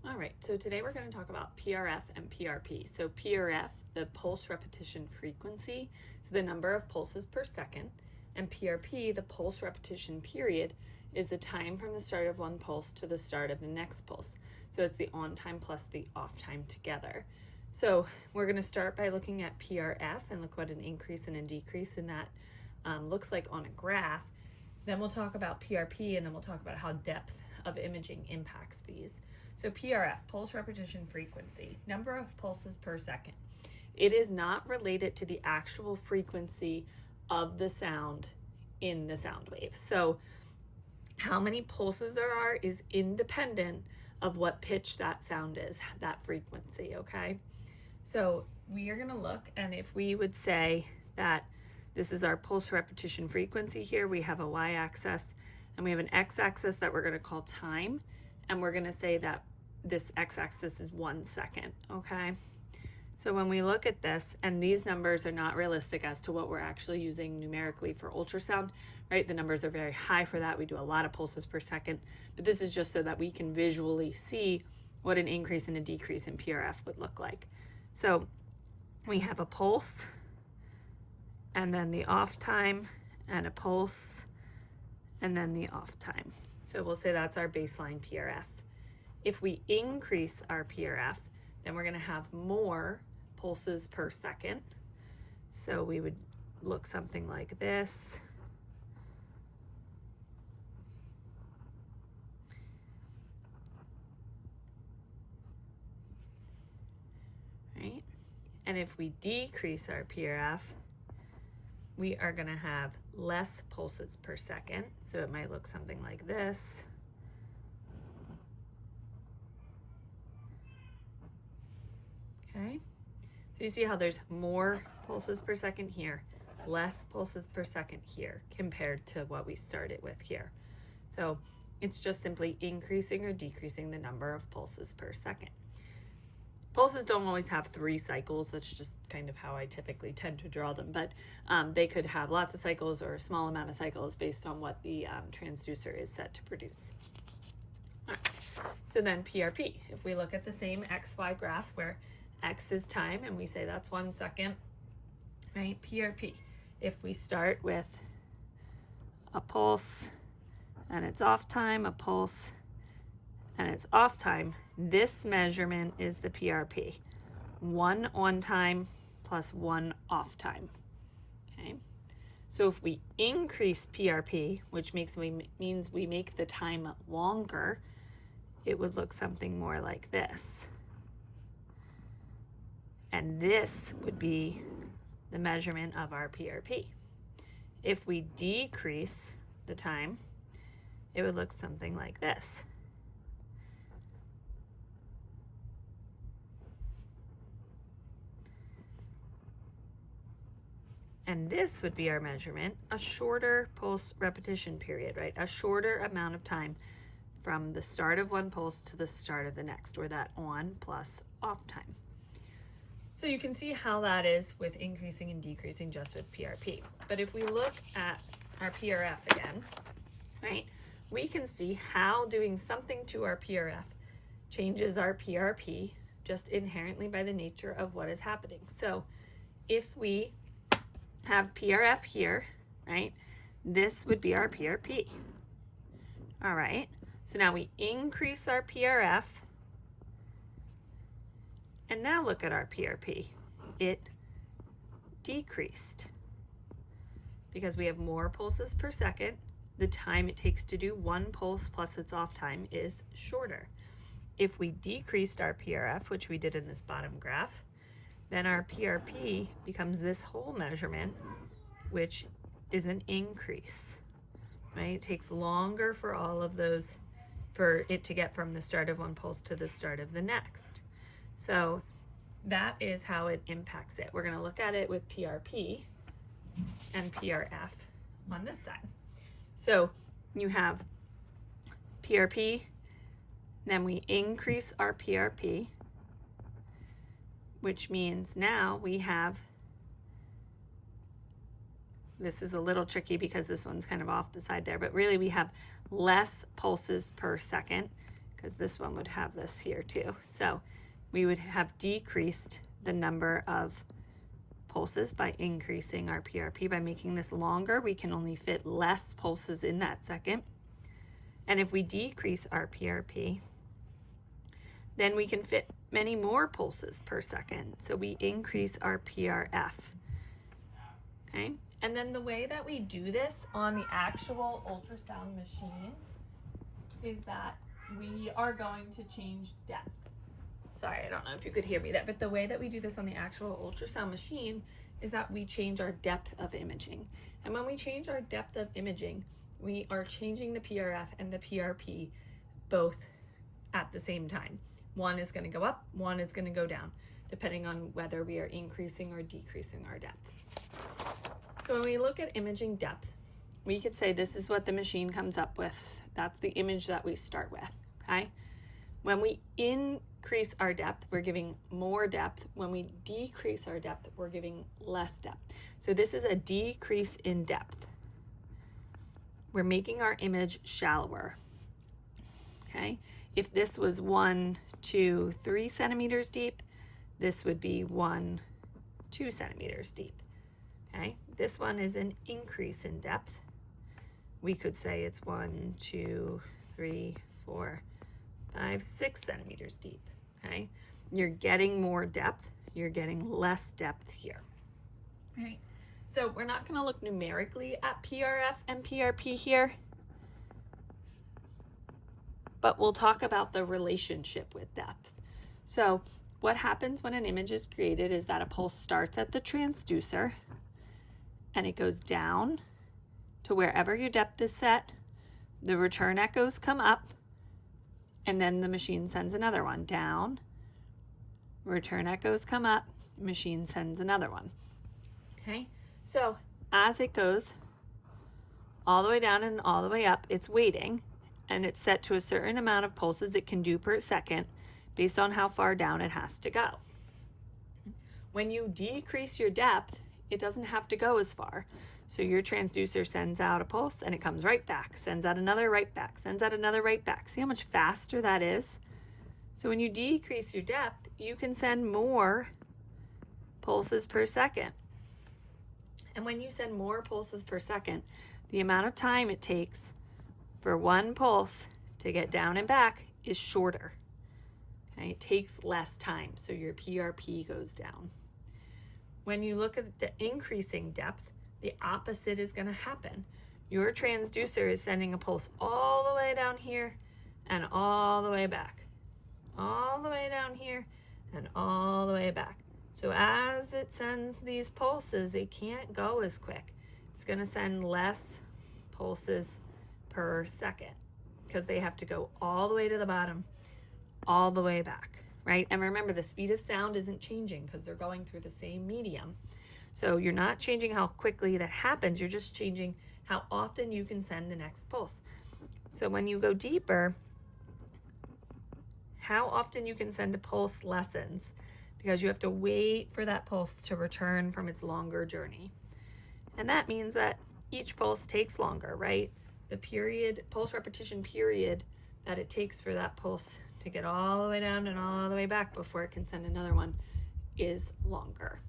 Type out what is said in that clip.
All right, so today we're going to talk about PRF and PRP. So PRF, the pulse repetition frequency, is the number of pulses per second, and PRP, the pulse repetition period, is the time from the start of one pulse to the start of the next pulse. So it's the on time plus the off time together. So we're going to start by looking at PRF and look what an increase and a decrease in that looks like on a graph. Then we'll talk about PRP, and then we'll talk about how depth of imaging impacts these. So PRF, pulse repetition frequency, number of pulses per second. It is not related to the actual frequency of the sound in the sound wave. So how many pulses there are is independent of what pitch that sound is, that frequency, okay? So we are gonna look, and if we would say that this is our pulse repetition frequency here, we have a y-axis and we have an x-axis that we're gonna call time, and we're gonna say that this x-axis is 1 second, okay? So when we look at this, and these numbers are not realistic as to what we're actually using numerically for ultrasound, right? The numbers are very high for that. We do a lot of pulses per second, but this is just so that we can visually see what an increase and a decrease in PRF would look like. So we have a pulse, and then the off time, and a pulse, and then the off time. So we'll say that's our baseline PRF. If we increase our PRF, then we're going to have more pulses per second. So we would look something like this. Right? And if we decrease our PRF, we are going to have less pulses per second. So it might look something like this. Okay, so you see how there's more pulses per second here, less pulses per second here compared to what we started with here. So it's just simply increasing or decreasing the number of pulses per second. Pulses don't always have 3 cycles. That's just kind of how I typically tend to draw them, but they could have lots of cycles or a small amount of cycles based on what the transducer is set to produce. All right. So then PRP, if we look at the same XY graph where X is time and we say that's 1 second, right? PRP, if we start with a pulse and it's off time, a pulse and it's off time, this measurement is the PRP. 1 on time plus 1 off time, okay? So if we increase PRP, which means we make the time longer, it would look something more like this. And this would be the measurement of our PRP. If we decrease the time, it would look something like this. And this would be our measurement, a shorter pulse repetition period, right? A shorter amount of time from the start of one pulse to the start of the next, or that on plus off time. So you can see how that is with increasing and decreasing just with PRP. But if we look at our PRF again, right, we can see how doing something to our PRF changes our PRP just inherently by the nature of what is happening. So if we have PRF here, right, this would be our PRP. All right, so now we increase our PRF, and now look at our PRP. It decreased because we have more pulses per second. The time it takes to do 1 pulse plus its off time is shorter. If we decreased our PRF, which we did in this bottom graph, then our PRP becomes this whole measurement, which is an increase, right? It takes longer for all of those, for it to get from the start of one pulse to the start of the next. So that is how it impacts it. We're going to look at it with PRP and PRF on this side. So you have PRP, then we increase our PRP, which means now we have, this is a little tricky because this one's kind of off the side there, but really we have less pulses per second because this one would have this here too. So we would have decreased the number of pulses by increasing our PRP. By making this longer, we can only fit less pulses in that second. And if we decrease our PRP, then we can fit many more pulses per second. So we increase our PRF. Okay? And then the way that we do this on the actual ultrasound machine is that we are going to change depth. Sorry, I don't know if you could hear me there, but the way that we do this on the actual ultrasound machine is that we change our depth of imaging. And when we change our depth of imaging, we are changing the PRF and the PRP both at the same time. One is going to go up, one is going to go down, depending on whether we are increasing or decreasing our depth. So when we look at imaging depth, we could say this is what the machine comes up with. That's the image that we start with, okay? When we increase our depth, we're giving more depth. When we decrease our depth, we're giving less depth. So this is a decrease in depth. We're making our image shallower, okay? If this was 1, 2, 3 centimeters deep, this would be 1, 2 centimeters deep, okay? This one is an increase in depth. We could say it's 1, 2, 3, 4, 5, 6 centimeters deep, okay? You're getting more depth, you're getting less depth here, right? So we're not gonna look numerically at PRF and PRP here, but we'll talk about the relationship with depth. So what happens when an image is created is that a pulse starts at the transducer and it goes down to wherever your depth is set. The return echoes come up, and then the machine sends another one down. Return echoes come up, machine sends another one. Okay, so as it goes all the way down and all the way up, it's waiting, and it's set to a certain amount of pulses it can do per second based on how far down it has to go. When you decrease your depth, it doesn't have to go as far. So your transducer sends out a pulse and it comes right back, sends out another right back, sends out another right back. See how much faster that is? So when you decrease your depth, you can send more pulses per second. And when you send more pulses per second, the amount of time it takes for one pulse to get down and back is shorter. Okay? It takes less time, so your PRP goes down. When you look at the increasing depth, the opposite is going to happen. Your transducer is sending a pulse all the way down here and all the way back. All the way down here and all the way back. So as it sends these pulses, it can't go as quick. It's going to send less pulses per second because they have to go all the way to the bottom, all the way back, right? And remember, the speed of sound isn't changing because they're going through the same medium. So you're not changing how quickly that happens, you're just changing how often you can send the next pulse. So when you go deeper, how often you can send a pulse lessens because you have to wait for that pulse to return from its longer journey. And that means that each pulse takes longer, right? The pulse repetition period that it takes for that pulse to get all the way down and all the way back before it can send another one is longer.